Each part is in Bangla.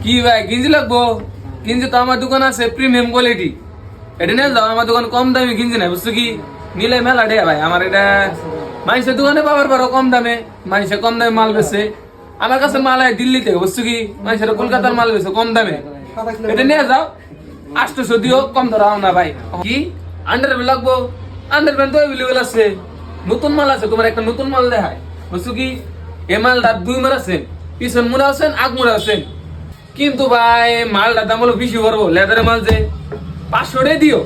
কি ভাই গিঞ্জি লাগবো? গিঞ্জি তো আমার দোকান আছে প্রিমিয়াম কোয়ালিটি, এটা নিয়ে যাও। আমার দোকান কম দামে গিঞ্জি নাই, বুঝছো কি? নিলে মেলা ডে ভাই। আমার এটা মানুষের দোকানে পাবার পারো কম দামে, মানুষের কম দামে মাল বেছে। আমার কাছে মাল হয় দিল্লি থেকে, বুঝছো কি? মানুষের কলকাতার মাল বেছে কম দামে, এটা নিয়ে যাও। 800 দিও, কম ধরাও না ভাই। কি আন্ডারপ্যান্ট লাগবো? আন্ডারপ্যান্ট তো অ্যাভেলেবেল আছে, নতুন মাল আছে। তোমার একটা নতুন মাল দেখায়, বুঝছো কি? এ মালটা 2 মাল আছেন, পিছন মুড়া আছেন, আগ মুড়া আছেন। কিন্তু ভাই মালটার দাম হলো বেশি পড়বো, লেদারের মাল যে 500 দিও।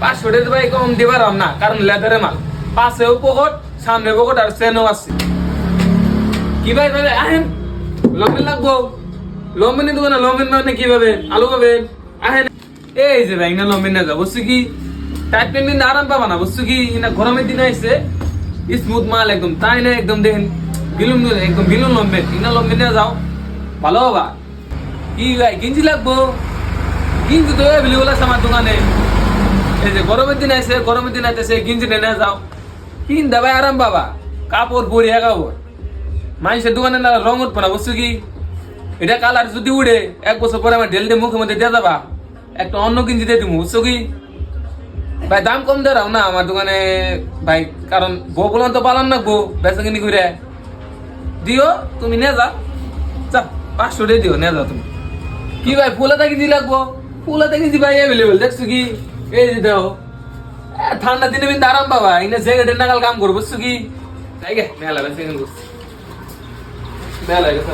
500 ভাই কম দিবার না, কারণ লেদারের মাল পাশেও পকেট, সামনে পকেট আর চেনও আছে। কি ভাই ভাবে আহেন, লম্বেন লাগবো? লম্বেনের দোকানে লম্বেন মানে কিভাবে আলু পাবেন? আহেন এই যে ভাই না লম্বেন না যা, বুঝছো কি? টাইট পেন দিন আরাম পাবা না, বুঝছো কি? না গরমের দিন আইছে স্মুথ মাল একদম, তাই না? একদম দেখেন বিলুন, একদম বিলুন লম্বেন, ইনা লম্বেন না যাও, ভালো হবা। কি ভাই গিঞ্জি লাগবো? গিঞ্জি তো অ্যাভেলেবল আছে আমার দোকানে। এই যে গরমের দিন আইছে, গরমের দিন আইতেছে, গিঞ্জি নিয়ে যাও, কিন দে ভাই আরাম বাবা। কাপড় বড়িয়া কাপড়, মানুষের দোকানে না রং উঠবো না, বুঝছো কি? এটা কালার যদি উড়ে 1 বছর পরে আমার ঢেল দিয়ে মুখের মধ্যে দিয়ে যাবা, একটা অন্য গিঞ্জি দিয়ে দিব, বুঝছো কি? ভাই দাম কম দেওয়াও না আমার দোকানে ভাই, কারণ বউ বলন তো পালন না, বউ বেচা কিনি করে দিও। তুমি নিয়ে যাও, 500 দিও, নিয়ে যাও তুমি। কি ভাই ফুলাতে গেঞ্জি লাগবো? ফুলাতে গেঞ্জি ভাই অ্যাভেলেবেল, দেখছো কি? এই যে দেখো, ঠান্ডা দিনে কিন্তু আরাম পাবা, ইনা জ্যাকেটের নাগাল কাম করবো, বুঝছো কি? তাই গে মেলা বেচা কিনি করছি, মেলা গেছে।